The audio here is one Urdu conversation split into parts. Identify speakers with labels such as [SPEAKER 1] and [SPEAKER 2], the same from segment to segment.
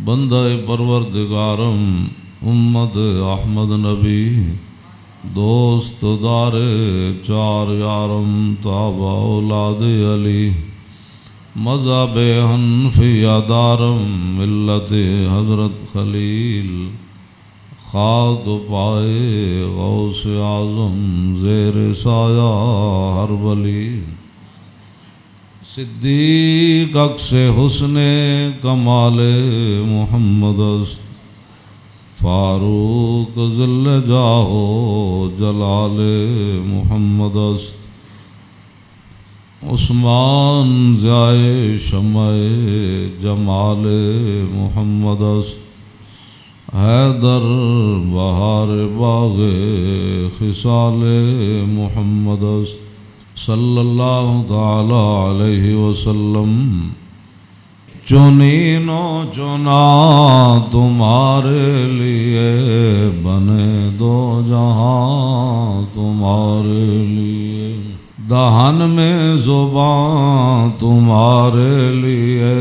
[SPEAKER 1] بندہ پروردگارم امت احمد نبی دوست دار چار یارم تابع اولاد علی مذہب حنفیہ دارم ملت حضرت خلیل خاک پائے غوث اعظم زیر سایہ ہر ولی صدیق عکس حسن کمال محمد است فاروق ذل جاہ جلال محمد است عثمان ضیاء شمع جمال محمد است حیدر بہار باغ خصال محمد است صلی اللہ تعالی علیہ وسلم چنین و چنا تمہارے لیے بنے دو جہاں تمہارے لیے دہن میں زبان تمہارے لیے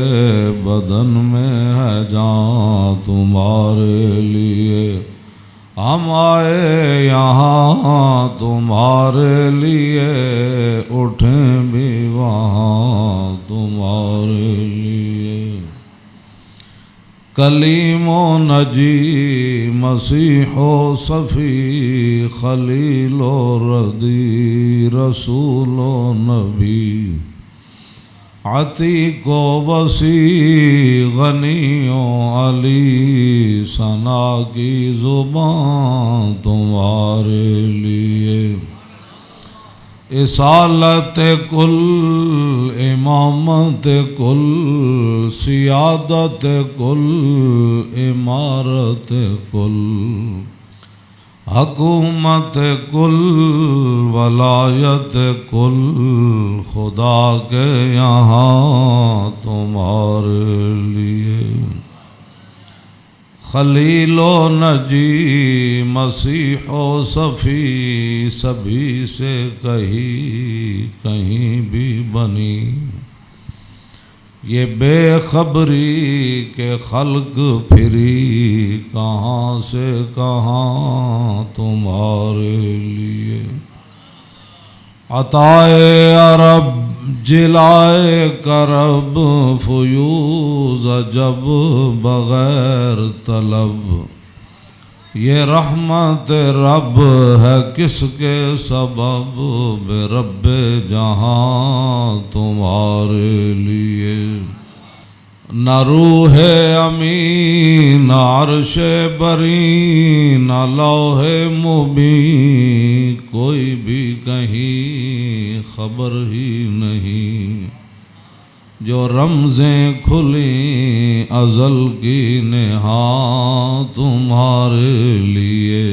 [SPEAKER 1] بدن میں ہے جان تمہارے لیے ہم آئے یہاں تمہارے لیے اٹھیں بھی وہاں تمہارے لیے کلیم و نجی مسیح و صفی خلیل و ردی رسول و نبی عتیق و وسیع غنی و علی ثنا کی زبان تمہارے لیے اصالت کل امامت کل سیادت کل امارت کل حکومت کل ولایت کل خدا کے یہاں تمہارے لیے خلیل و نجی مسیح و صفی سبھی سے کہیں بھی بنی یہ بے خبری کے خلق پھری کہاں سے کہاں تمہارے لیے عطائے عرب جلائے کرب فیوز جب بغیر طلب یہ رحمت رب ہے کس کے سبب بے رب جہاں تمہارے لیے نہ روح امین نہ عرش بری نہ لوح مبین کوئی بھی کہیں خبر ہی نہیں جو رمزیں کھلیں ازل کی نہاں تمہارے لیے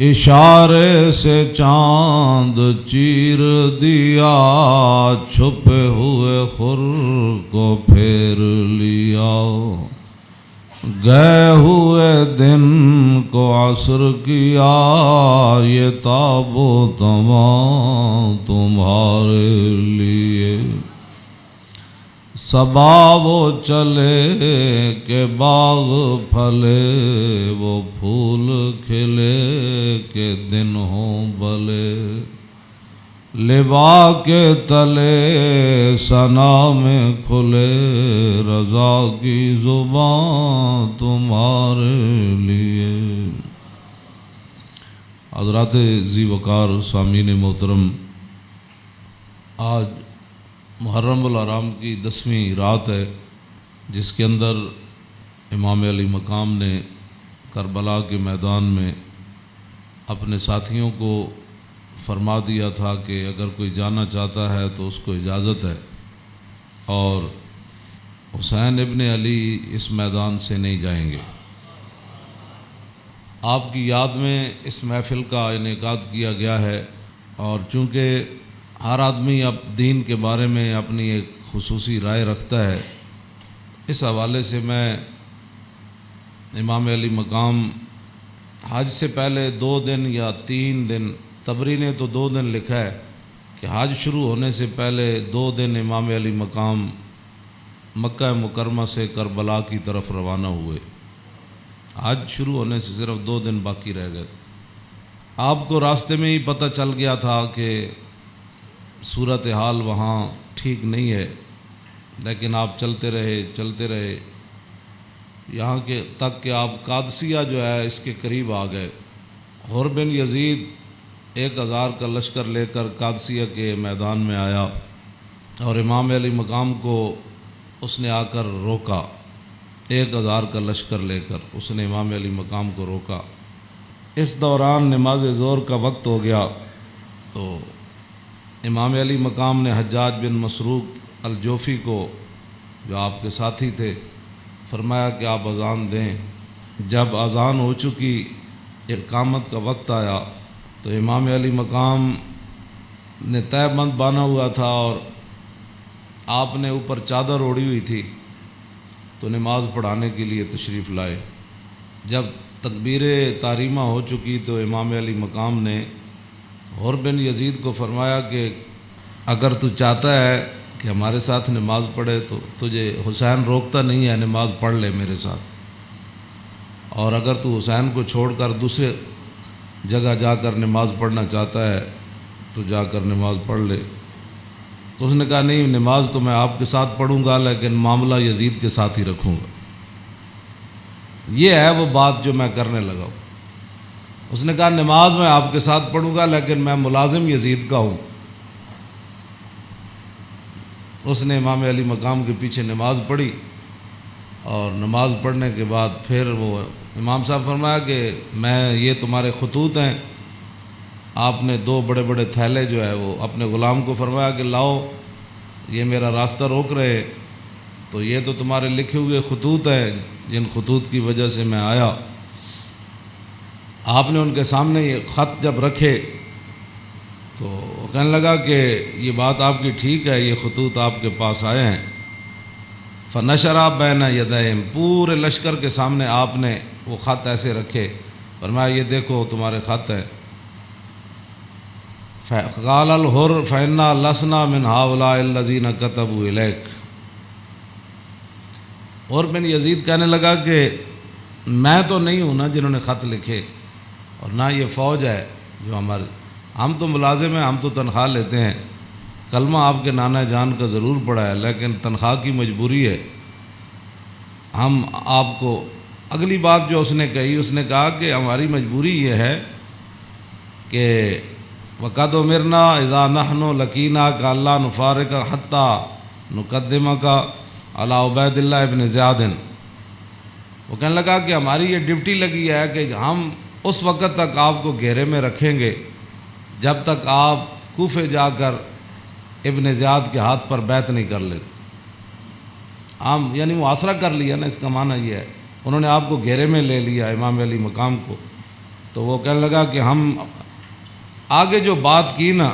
[SPEAKER 1] اشارے سے چاند چیر دیا چھپے ہوئے خور کو پھیر لیا گئے ہوئے دن کو عصر کیا یہ تاب و تمام تمہارے لیے صبا وہ چلے کہ باغ پھلے وہ پھول کھلے کہ دن ہوں بھلے لبا کے تلے ثنا میں کھلے رضا کی زبان تمہارے لیے حضرات ذی وقار سامعین محترم آج محرم الحرام کی 10ویں رات ہے جس کے اندر امام علی مقام نے کربلا کے میدان میں اپنے ساتھیوں کو فرما دیا تھا کہ اگر کوئی جانا چاہتا ہے تو اس کو اجازت ہے اور حسین ابن علی اس میدان سے نہیں جائیں گے۔ آپ کی یاد میں اس محفل کا انعقاد کیا گیا ہے اور چونکہ ہر آدمی اب دین کے بارے میں اپنی ایک خصوصی رائے رکھتا ہے، اس حوالے سے میں امام علی مقام حج سے پہلے 2 دن یا 3 دن، طبری نے تو 2 دن لکھا ہے کہ حج شروع ہونے سے پہلے 2 دن امام علی مقام مکہ مکرمہ سے کربلا کی طرف روانہ ہوئے۔ حج شروع ہونے سے صرف 2 دن باقی رہ گئے تھے۔ آپ کو راستے میں ہی پتہ چل گیا تھا کہ صورتحال وہاں ٹھیک نہیں ہے، لیکن آپ چلتے رہے یہاں کے تک کہ آپ قادسیہ جو ہے اس کے قریب آ گئے۔ حر بن یزید 1000 کا لشکر لے کر قادسیہ کے میدان میں آیا اور امام علی مقام کو اس نے آ کر روکا۔ 1000 کا لشکر لے کر اس نے امام علی مقام کو روکا۔ اس دوران نماز ظہر کا وقت ہو گیا تو امام علی مقام نے حجاج بن مسروق الجوفی کو، جو آپ کے ساتھی تھے، فرمایا کہ آپ اذان دیں۔ جب اذان ہو چکی، اقامت کا وقت آیا تو امام علی مقام نے تہہ بند باندھا ہوا تھا اور آپ نے اوپر چادر اوڑھی ہوئی تھی، تو نماز پڑھانے کے لیے تشریف لائے۔ جب تکبیر تحریمہ ہو چکی تو امام علی مقام نے حر بن یزید کو فرمایا کہ اگر تو چاہتا ہے کہ ہمارے ساتھ نماز پڑھے تو تجھے حسین روکتا نہیں ہے، نماز پڑھ لے میرے ساتھ، اور اگر تو حسین کو چھوڑ کر دوسرے جگہ جا کر نماز پڑھنا چاہتا ہے تو جا کر نماز پڑھ لے۔ تو اس نے کہا نہیں، نماز تو میں آپ کے ساتھ پڑھوں گا لیکن معاملہ یزید کے ساتھ ہی رکھوں گا۔ یہ ہے وہ بات جو میں کرنے لگا ہوں۔ اس نے کہا نماز میں آپ کے ساتھ پڑھوں گا لیکن میں ملازم یزید کا ہوں۔ اس نے امام علی مقام کے پیچھے نماز پڑھی، اور نماز پڑھنے کے بعد پھر وہ امام صاحب فرمایا کہ میں یہ تمہارے خطوط ہیں۔ آپ نے 2 بڑے بڑے تھیلے جو ہے وہ اپنے غلام کو فرمایا کہ لاؤ، یہ میرا راستہ روک رہے، تو یہ تو تمہارے لکھے ہوئے خطوط ہیں جن خطوط کی وجہ سے میں آیا۔ آپ نے ان کے سامنے یہ خط جب رکھے تو وہ کہنے لگا کہ یہ بات آپ کی ٹھیک ہے، یہ خطوط آپ کے پاس آئے ہیں۔ فنشرا بین یدیہم، پورے لشکر کے سامنے آپ نے وہ خط ایسے رکھے، فرمایا یہ دیکھو تمہارے خط ہیں۔ قال الحر فإنا لسنا من هؤلاء الذين كتبوا إليك۔ حر بن یزید کہنے لگا کہ میں تو نہیں ہوں نا جنہوں نے خط لکھے، اور نہ یہ فوج ہے جو ہم تو ملازم ہیں، ہم تو تنخواہ لیتے ہیں، کلمہ آپ کے نانا جان کا ضرور پڑا ہے لیکن تنخواہ کی مجبوری ہے۔ ہم آپ کو اگلی بات جو اس نے کہی، اس نے کہا کہ ہماری مجبوری یہ ہے کہ وقد امرنا اذا نحن لقیناک الا نفارق حتی نقدمک علی عبید اللہ ابن زیاد۔ وہ کہنے لگا کہ ہماری یہ ڈیوٹی لگی ہے کہ ہم اس وقت تک آپ کو گھیرے میں رکھیں گے جب تک آپ کوفے جا کر ابن زیاد کے ہاتھ پر بیعت نہیں کر لیتے۔ ہم یعنی محاصرہ کر لیا نا، اس کا معنی یہ ہے انہوں نے آپ کو گھیرے میں لے لیا امام علی مقام کو۔ تو وہ کہنے لگا کہ ہم آگے جو بات کی نا،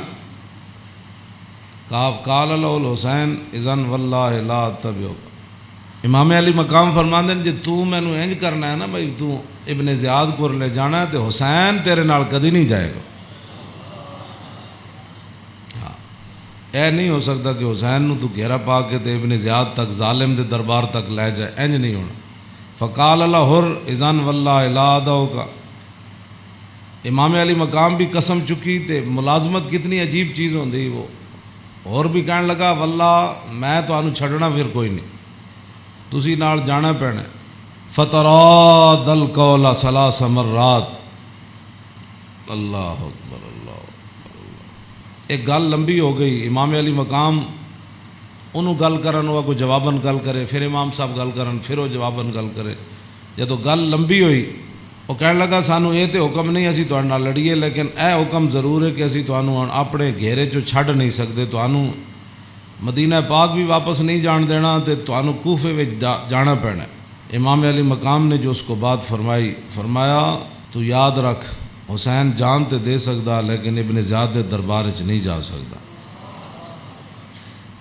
[SPEAKER 1] قال له الحسین اذن واللہ لا اتبعک، امام علی مقام فرماندے ہیں جی تو مینوں انج کرنا ہے نا بھائی تو ابن زیاد کو لے جانا ہے تو حسین تیرے نال کدی نہیں جائے گا۔ اے نہیں ہو سکتا کہ حسین نو تو گھیرا پا کے تے ابن زیاد تک ظالم دے دربار تک لے جائے، انج نہیں ہونا۔ فقال الحر اذن واللہ لا ادعوک، امام علی مقام بھی قسم چکی تے ملازمت کتنی عجیب چیز ہوندی، وہ اور بھی کہنے لگا واللہ میں تانوں چھڈنا پھر کوئی نہیں، تسی نال جانا پینا۔ فتراد القول 3 مرات، اللہ اکبر اللہ اکبر۔ ایک گل لمبی ہو گئی، امام علی مقام انہوں گل کرن ہوا کوئی جواباً گل کرے، پھر امام صاحب گل کرن پھر وہ جواباً گل کرے۔ جدو گل لمبی ہوئی وہ کہنے لگا سانو یہ تو حکم نہیں اسی تہاڈے نال لڑیے، لیکن اے حکم ضرور ہے کہ اسی تانوں اپنے گھیرے چوں چھڈ نہیں سکتے، تانوں مدینہ پاک بھی واپس نہیں جان دینا تے تانوں کوفے وچ جانا پینا۔ امام علی مقام نے جو اس کو بات فرمائی، فرمایا تو یاد رکھ حسین جان تے دے سکتا لیکن ابن زیاد دے دربار وچ نہیں جا سکتا۔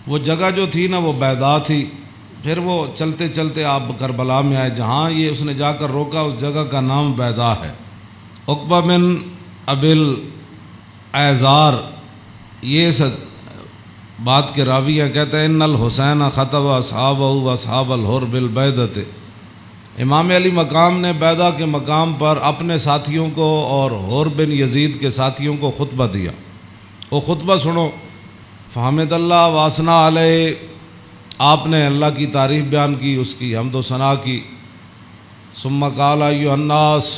[SPEAKER 1] وہ جگہ جو تھی نا وہ بیضا تھی۔ پھر وہ چلتے چلتے آپ کربلا میں آئے، جہاں یہ اس نے جا کر روکا اس جگہ کا نام بیضا ہے۔ عقبہ بن ابی الایزار یہ بات کے راوی ہیں، کہتے ہیں ان الحسین خطب اصحابہ و اصحاب الحر بالبیدۃ، امام علی مقام نے بیدہ کے مقام پر اپنے ساتھیوں کو اور حر بن یزید کے ساتھیوں کو خطبہ دیا۔ وہ خطبہ سنو، فحمد اللہ واسنا علیہ، آپ نے اللہ کی تعریف بیان کی، اس کی حمد و ثنا کی۔ ثم قال ایھا الناس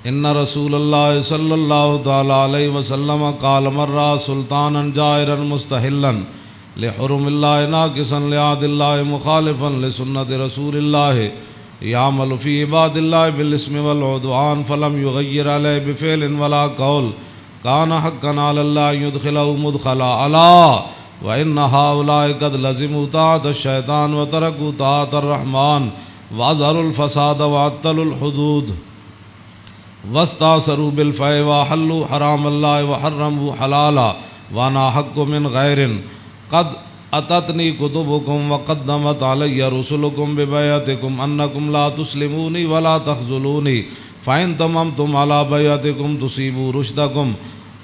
[SPEAKER 1] ان رسول اللہ صلی اللہ تعالی علیہ وسلم قال مرہ سلطانا جائرا مستحلا لحرم اللہ ناقصا لعہد اللہ مخالفا لسنت رسول اللہ یعمل فی عباد اللہ بالاسم والعدوان فلم یغیر علیہ بفعل ولا قول کان حقا علی اللہ یدخلہ مدخلا علا وان ہؤلاء قد لزموا طاعۃ الشیطان وترکوا طاعۃ الرحمن واظہروا الفساد وعطلوا الحدود واستاثروا بالفیء وحلوا حرام اللہ وحرموا حلالا وانا حق من غیر قد اتتنی کتبکم وقدمت علی رسلکم ببیعتکم انکم لا تسلمونی ولا تخذلونی فإن تممتم على بیعتکم تصیبوا رشدکم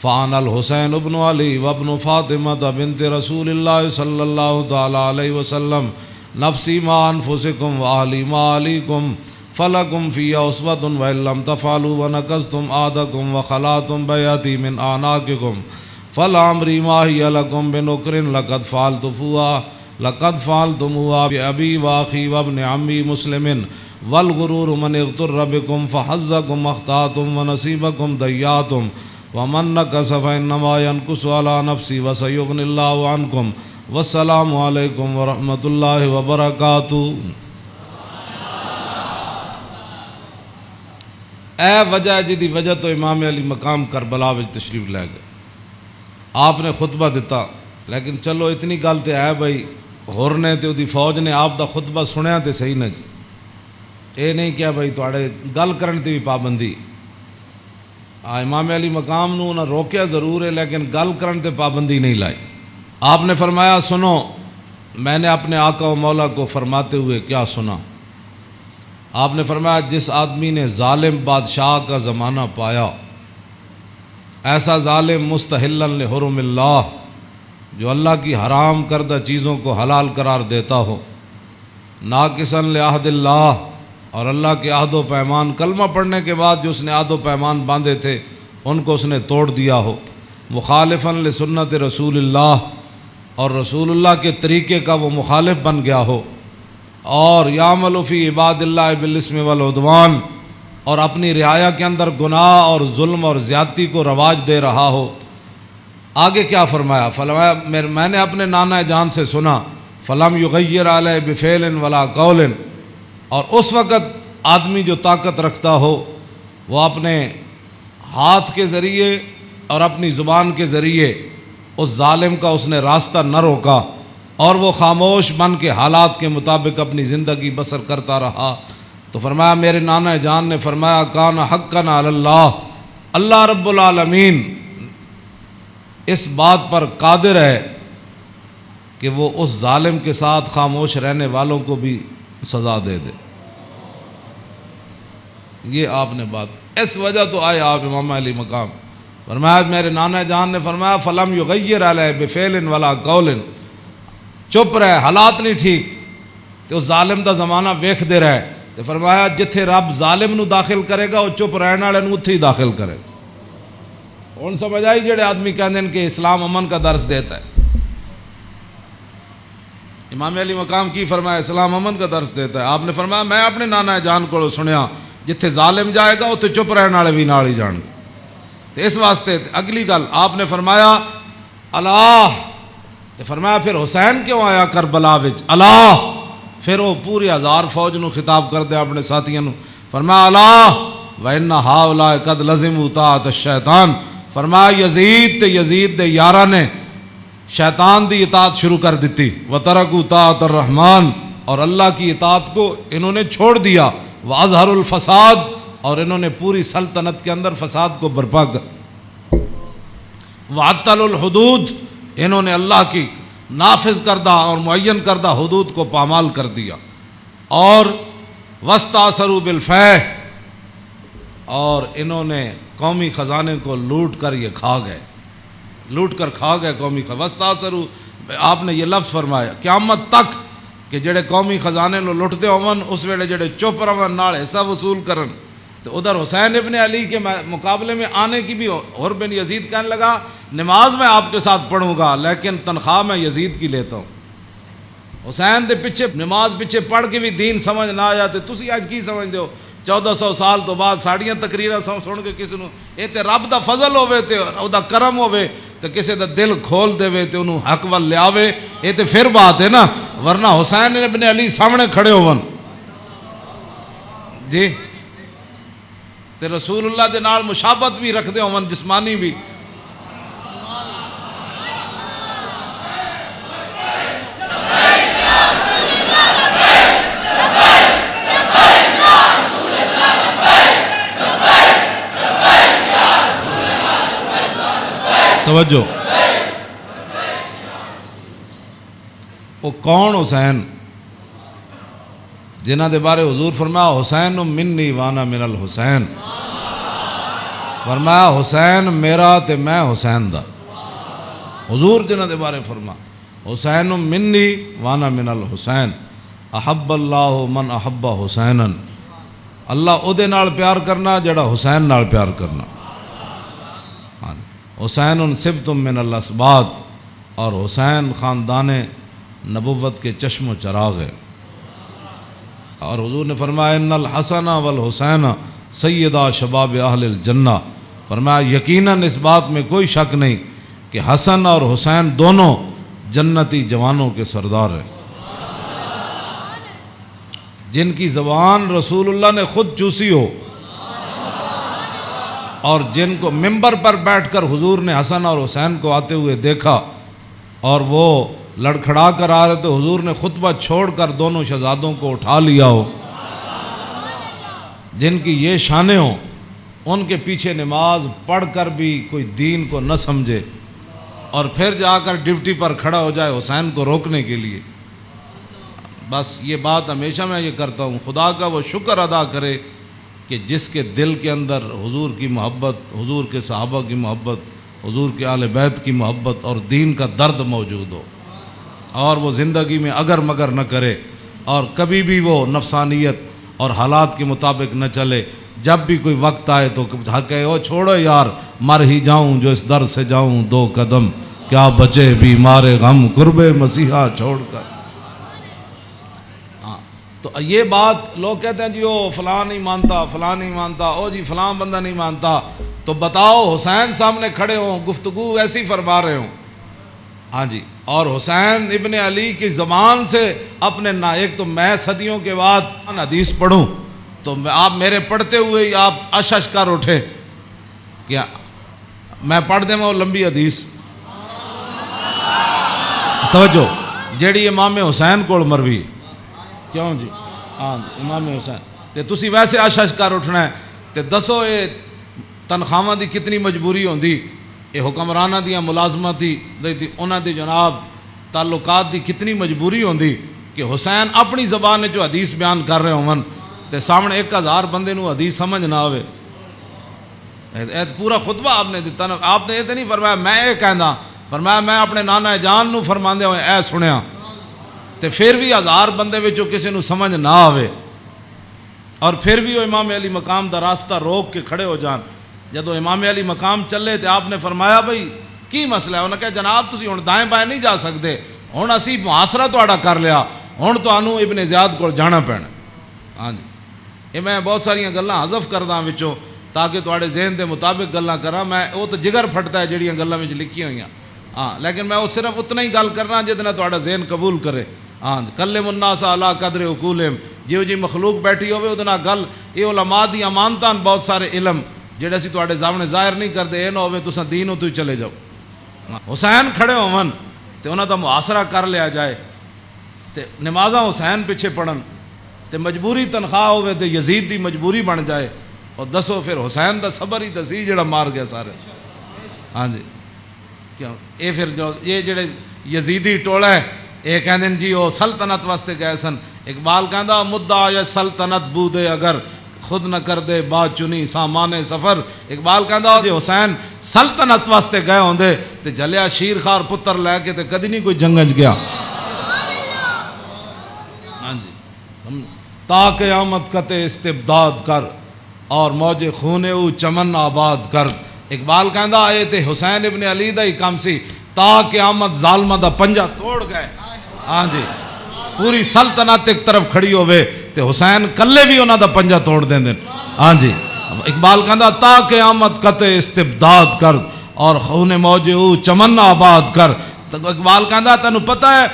[SPEAKER 1] فانا الحسین ابن علی وابن فاطمہ بنت رسول اللہ صلی اللہ تعالی علیہ وسلم نفسی ما انفسکم واہلی ما علیکم فلکم فی اسوۃ وإن لم تفعلوا ونقضتم عہدکم وخلعتم بیعتی من اعناقکم فلعمری ما ہی لکم بنکر لقد فعلتموها بأبی واخی وابن عمی مسلم والغرور من اغتر بکم فحظکم اخطأتم ونصیبکم ضیعتم ومن نکث فإنما ينکث علی نفسی وسیغنی اللہ عنکم والسلام علیکم ورحمۃ اللہ وبرکاتہ۔ اے وجہ جدی وجہ تو امام علی مقام کربلا وچ تشریف لے گئے، آپ نے خطبہ دیتا، لیکن چلو اتنی گل تے ہے بھائی ہور نے تے دی فوج نے آپ دا خطبہ سنیا تے صحیح نہ جی، اے نہیں کیا بھائی تواڈے گل کرن تے بھی پابندی، امام علی مقام نو نہ روکیا ضرور ہے لیکن گل کرن تے پابندی نہیں لائی۔ آپ نے فرمایا سنو، میں نے اپنے آقا و مولا کو فرماتے ہوئے کیا سنا؟ آپ نے فرمایا جس آدمی نے ظالم بادشاہ کا زمانہ پایا، ایسا ظالم مستحلا لحرم اللہ، جو اللہ کی حرام کردہ چیزوں کو حلال قرار دیتا ہو، ناقصا لعہد اللہ، اور اللہ کے عہد و پیمان، کلمہ پڑھنے کے بعد جو اس نے عہد و پیمان باندھے تھے ان کو اس نے توڑ دیا ہو، مخالفا لسنت رسول اللہ، اور رسول اللہ کے طریقے کا وہ مخالف بن گیا ہو، اور یعمل فی عباد اللہ بالاسم والعدوان، اور اپنی رعایا کے اندر گناہ اور ظلم اور زیادتی کو رواج دے رہا ہو۔ آگے کیا فرمایا؟ فرمایا میں نے اپنے نانا جان سے سنا، فلم یغیر علیہ بفعل ولا قول، اور اس وقت آدمی جو طاقت رکھتا ہو وہ اپنے ہاتھ کے ذریعے اور اپنی زبان کے ذریعے اس ظالم کا اس نے راستہ نہ روکا، اور وہ خاموش بن کے حالات کے مطابق اپنی زندگی بسر کرتا رہا، تو فرمایا میرے نانا جان نے فرمایا کان حقا علی اللہ، اللہ رب العالمین اس بات پر قادر ہے کہ وہ اس ظالم کے ساتھ خاموش رہنے والوں کو بھی سزا دے دے۔ یہ آپ نے بات، اس وجہ تو آئے آپ امام علی مقام، فرمایا میرے نانا جان نے فرمایا فلم یغیر علیہ بفعل ولا قول، چپ رہے، حالات نہیں ٹھیک تو ظالم دا زمانہ ویکھ دے رہے، تو فرمایا جتھے رب ظالم نو داخل کرے گا وہ چپ رہنے والے نو اتھے ہی داخل کرے گا۔ ہن سمجھ آئی جڑے آدمی کہندے ہیں کہ اسلام امن کا درس دیتا ہے، امام علی مقام کی فرمایا اسلام امن کا درس دیتا ہے؟ آپ نے فرمایا میں اپنے نانا جان کو سنیا جتھے ظالم جائے گا اتھے چپ رہنے والے بھی نال ہی جان گے، تو اس واسطے اگلی گل آپ نے فرمایا اللہ، تو فرمایا پھر حسین کیوں آیا کربلا وچ؟ اللہ، پھر وہ پوری ہزار فوج نو خطاب کر دیا اپنے ساتھیوں نو، فرمایا اللہ وَإِنَّ هَؤُلَاءِ قَدْ لَزِمُوا طَاعَةَ الشَّيْطَانِ، فرمایا یزید تے یزید دے یاراں نے شیطان دی اطاعت شروع کر دیتی، وَتَرَكُوا طَاعَةَ الرَّحْمَنِ، اور اللہ کی اطاعت کو انہوں نے چھوڑ دیا، وَأَظْهَرُوا الْفَسَادِ، اور انہوں نے پوری سلطنت کے اندر فساد کو برپا کر، وَعَطَّلُوا الْحُدُودِ، انہوں نے اللہ کی نافذ کردہ اور معین کردہ حدود کو پامال کر دیا، اور وَاسْتَأْثَرُوا بِالْفَيْءِ، اور انہوں نے قومی خزانے کو لوٹ کر یہ کھا گئے، لوٹ کر کھا گئے قومی خزانے، وَاسْتَأْثَرُوا آپ نے یہ لفظ فرمایا قیامت تک کہ جڑے قومی خزانے نو لٹتے ہون اس ویلے جڑے چپ رہن نال حصہ وصول کرن، تو ادھر حسین ابن علی کے مقابلے میں آنے کی بھی اور بن یزید کہنے لگا نماز میں آپ کے ساتھ پڑھوں گا لیکن تنخواہ میں یزید کی لیتا ہوں۔ حسین دے پیچھے نماز پیچھے پڑھ کے بھی دین سمجھ نہ آیا تے تسی اج کی سمجھدے ہو 1400 سال تو بعد ساڑیاں تقریراں سن کے کسی نو اے تے رب دا فضل ہوے تے او دا کرم ہوے تے کسی دا دل کھول دے تے انہوں حق ول لے آوے، اے تے پھر بات ہے نا، ورنہ حسین ابن علی سامنے کھڑے ہون جی تے رسول اللہ دے نال مشابہت بھی رکھ دے ہون جسمانی بھی۔ توجہ، وہ کون حسین جنہ دے بارے حضور فرمایا حسین منی وانا من الحسین، فرمایا حسین میرا تے میں حسین دا، حضور جنہ دے بارے فرما حسین منی وانا من الحسین، احب اللہ من احب حسینا، اللہ او دے نال پیار کرنا جڑا حسین نال پیار کرنا۔ حسین سبت من الاسباط، اور حسین خاندان نبوت کے چشم و چراغ ہے۔ اور حضور نے فرمایا ان الحسن والحسین سیدہ شباب اہل الجنہ، فرمایا یقیناً اس بات میں کوئی شک نہیں کہ حسن اور حسین دونوں جنتی جوانوں کے سردار ہیں، جن کی زبان رسول اللہ نے خود چوسی ہو، اور جن کو ممبر پر بیٹھ کر حضور نے حسن اور حسین کو آتے ہوئے دیکھا اور وہ لڑکھڑا کر آ رہے تو حضور نے خطبہ چھوڑ کر دونوں شہزادوں کو اٹھا لیا ہو، جن کی یہ شانیں ہوں، ان کے پیچھے نماز پڑھ کر بھی کوئی دین کو نہ سمجھے اور پھر جا کر ڈیوٹی پر کھڑا ہو جائے حسین کو روکنے کے لیے۔ بس یہ بات ہمیشہ میں یہ کرتا ہوں، خدا کا وہ شکر ادا کرے کہ جس کے دل کے اندر حضور کی محبت، حضور کے صحابہ کی محبت، حضور کے اہل بیت کی محبت اور دین کا درد موجود ہو، اور وہ زندگی میں اگر مگر نہ کرے اور کبھی بھی وہ نفسانیت اور حالات کے مطابق نہ چلے، جب بھی کوئی وقت آئے تو کہے او چھوڑو یار مر ہی جاؤں جو اس در سے جاؤں دو قدم، کیا بچے بیمار غم قرب مسیحا چھوڑ کر۔ تو یہ بات لوگ کہتے ہیں جی او فلاں نہیں مانتا، فلاں نہیں مانتا، او جی فلاں بندہ نہیں مانتا، تو بتاؤ حسین سامنے کھڑے ہوں گفتگو ایسی فرما رہے ہوں، ہاں جی، اور حسین ابن علی کی زبان سے اپنے ایک تو میں صدیوں کے بعد حدیث پڑھوں تو آپ میرے پڑھتے ہوئے ہی آپ اشش کر اٹھے، کیا میں پڑھ دیں وہ لمبی حدیث، توجہ جیڑی امام حسین کو مروی، کیوں جی ہاں امام حسین تے تسی ویسے اشش کر اٹھنا ہے تے دسو یہ تنخواہاں دی کتنی مجبوری ہوندی، یہ حکمرانہ دیاں ملازمت دی انہاں دی جناب تعلقات دی کتنی مجبوری ہوندی کہ حسین اپنی زبان جو حدیث بیان کر رہے ہوں تے سامنے 1000 بندے نو حدیث سمجھ نہ آوے۔ پورا خطبہ آپ نے دیتا نا، آپ نے یہ تو نہیں فرمایا میں یہ کہنا، فرمایا میں اپنے نانا جان نو فرماندے ہوئے اے سنیا، تے پھر بھی 1000 بندے وچوں کسی نو سمجھ نہ آوے اور پھر بھی وہ امام علی مقام دا راستہ روک کے کھڑے ہو جان۔ جدو امام علی مقام چلے تے آپ نے فرمایا بھئی کی مسئلہ ہے؟ انہوں نے کہا جناب تسی ہن دائیں بائیں نہیں جا سکتے، ہن اسی محاصرہ تہاڈا کر لیا، ہن تانوں ابن زیاد کو جانا پینا۔ ہاں جی، یہ میں بہت ساری گلاں حذف کردا وچوں تاکہ تہاڈے ذہن دے مطابق گلاں کراں، میں وہ تو جگر پھٹتا ہے جڑیاں گلاں وچ لکھی ہوئیاں، ہاں لیکن میں وہ صرف اتنا ہی گل کرنا جتنا تہاڈا ذہن قبول کرے۔ ہاں کلم الناس علی قدر عقولہم، جیو جی مخلوق بیٹھی ہوئے وہ نال گل، یہ علماء دی امانتاں بہت سارے علم جڑے اسی تہاڈے سامنے ظاہر نہیں کرتے، یہ نہ ہوے تساں دینوں تو ہی چلے جاؤ۔ حسین کھڑے ہون تے انہاں دا محاصرہ کر لیا جائے تے نمازاں حسین پیچھے پڑھن تے مجبوری تنخواہ ہوے تے یزید دی مجبوری بن جائے، اور دسو پھر حسین دا صبر ہی دسی جڑا مار گیا سارے۔ ہاں جی کیوں یہ پھر جو یہ جڑے یزیدی ٹولا ہے یہ کہندے جی وہ سلطنت واسطے گئے سن، اقبال کہندا مدعا یا سلطنت بودے اگر خود نہ کر دے با چنی سامان سفر. اقبال کہندا جے حسین سلطنت واسطے گئے ہوندے تے جلیا شیر خار پتر لے کے تے کدی نہیں کوئی جنگج گیا. ہاں جی تا قیامت قطع استبداد کر اور موج خون او چمن آباد کر. اقبال کہندا اے تے حسین ابن علی دا ہی کام سی تا قیامت ظالمہ دا پنجا توڑ گئے. ہاں جی پوری سلطنت ایک طرف کھڑی ہوئے تے حسین کلے بھی انہاں دا پنجا توڑ دیں دیں. ہاں جی اقبال کہندا تا قیامت قطع استبداد کر اور خون موج او چمن آباد کر. اقبال کہندا تینوں پتہ ہے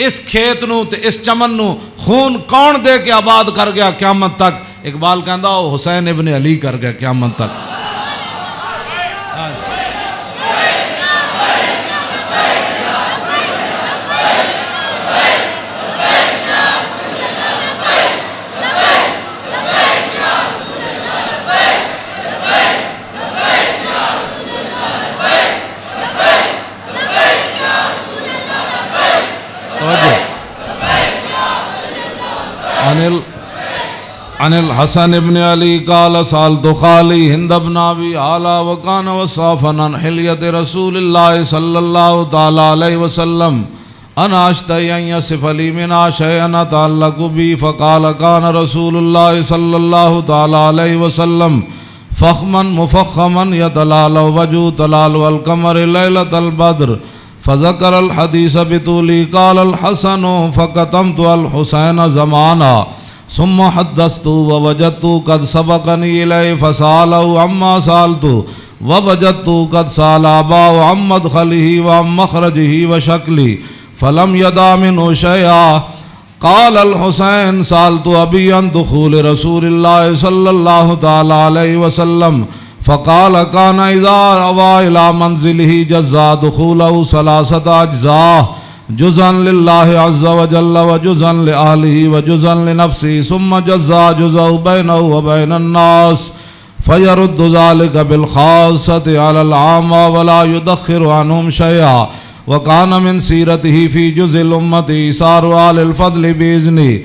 [SPEAKER 1] اس کھیت نو تے اس چمن نو خون کون دے کے آباد کر گیا قیامت تک؟ اقبال کہندا وہ حسین ابن علی کر گیا قیامت تک. عن الحسن ابن علی قال سالت خالی ہند بن ابی اعلی وکان وصافا عن حلیت رسول اللہ صلی اللہ تعالی علیہ وسلم انا اشتہی ان یصف لی منہا شیئا تعلق بی فقال کان رسول اللہ صلی اللہ تعالی علیہ وسلم فخما مفخما یتلال وجو تلال القمر لیلۃ البدر فذکر الحدیث بطولی قال الحسن فقتمت الحسین زمانا ثم حدثت ووجدت قد سبقني إليه فسأله عما سألت ووجدت قد سأل أباه عن مدخله وعن مخرجه وشكله فلم يدع منه شيئا. قال الحسين سألت أبي عن دخول رسول الله صلى الله تعالى عليه وسلم فقال كان إذا أوى إلى منزله جزا دخوله 3 أجزاء جزءا لله عز وجل وجزءا لأهله وجزءا لنفسه ثم جزا جزء بينه وبين الناس فيرد ذلك بالخاصة على العامة ولا يدخر عنهم شيئا. وكان من سيرته في جزء الأمة إيثار أهل الفضل بإذنه